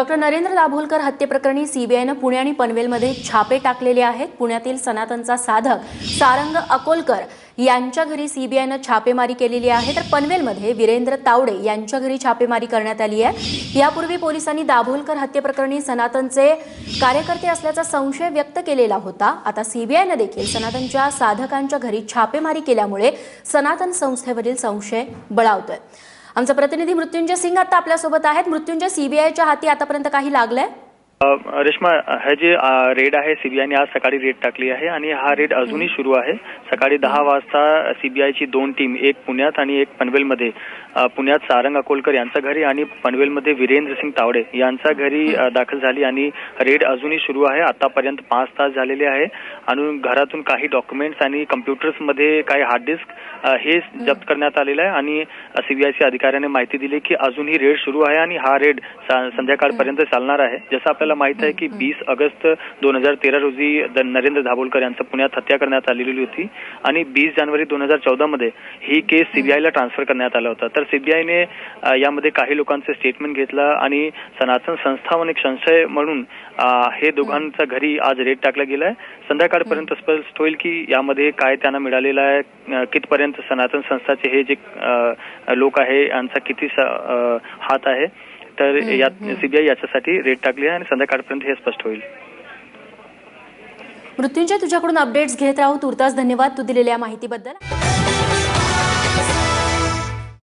Doctor Narendra Dabholkar हत्येप्रकरणी सीबीआयनं पुणे आणि पनवेलमध्ये छापे टाकलेले आहेत। पुण्यातील सनातनचा साधक सारंग अकोलकर यांच्या घरी सीबीआयनं छापेमारी केलेली आहे, तर पनवेलमध्ये वीरेंद्र तावडे यांच्या घरी छापेमारी करण्यात आली आहे। यापूर्वी पोलिसांनी दाभोलकर हत्येप्रकरणी सनातनचे कार्यकर्ते असल्याचा संशय व्यक्त केलेला होता। आता सीबीआयनं देखील सनातनच्या साधकांच्या घरी छापेमारी केल्यामुळे सनातन संस्थेवरील संशय बळावतोय। आमचा प्रतिनिधी मृत्युंजय सिंग आता आपल्यासोबत आहेत। मृत्युंजय, सीबीआयच्या हाती आतापर्यंत काही लागलंय? रेश्मा, हे जे रेड आहे सीबीआयने आज सकाळी रेड टाकली आहे आणि हा रेड अजूनही सुरू आहे। सकाळी 10 वाजता सीबीआयची 2 टीम, एक पुण्यात आणि एक पनवेलमध्ये, पुण्यात सारंग अकोलकर यांच्या घरी आणि पनवेलमध्ये वीरेंद्र सिंग तावडे यांच्या घरी दाखल झाली आणि रेड अजूनही सुरू आहे। आतापर्यंत 5 तास झालेले आहे आणि घरातून काही डॉक्युमेंट्स आणि कम्प्युटर्स मध्ये काही हार्ड डिस्क हे जप्त करण्यात आलेलं आहे आणि सीबीआयच्या अधिकाऱ्याने माहिती दिली की अजूनही रेड सुरू आहे आणि हा रेड संध्याकाळपर्यंत चालणार आहे। जसं आपल्याला माहित आहे की 20 ऑगस्ट 2013 रोजी नरेंद्र दाभोलकर यांचं पुण्यात हत्या करण्यात आलेली होती आणि 20 जानेवारी 2014 मध्ये ही केस सीबीआयला ट्रान्सफर करण्यात आला होता। तर सीबीआयने यामध्ये काही लोकांचे स्टेटमेंट घेतलं आणि सनातन संस्थावर एक संशय म्हणून हे दोघांच्या घरी आज रेड टाकला गेलाय। संध्याकाळपर्यंत स्पष्ट होईल की यामध्ये काय त्यांना मिळालेलं आहे, कितपर्यंत सनातन संस्थाचे हे जे लोक आहे यांचा किती हात आहे। तर सीबीआय याच्यासाठी रेड टाकली आहे आणि संध्याकाळपर्यंत हे स्पष्ट होईल। मृत्युंजय, तुझ्याकडून अपडेट्स घेत राहू। तुर्तास धन्यवाद तू दिलेल्या माहितीबद्दल।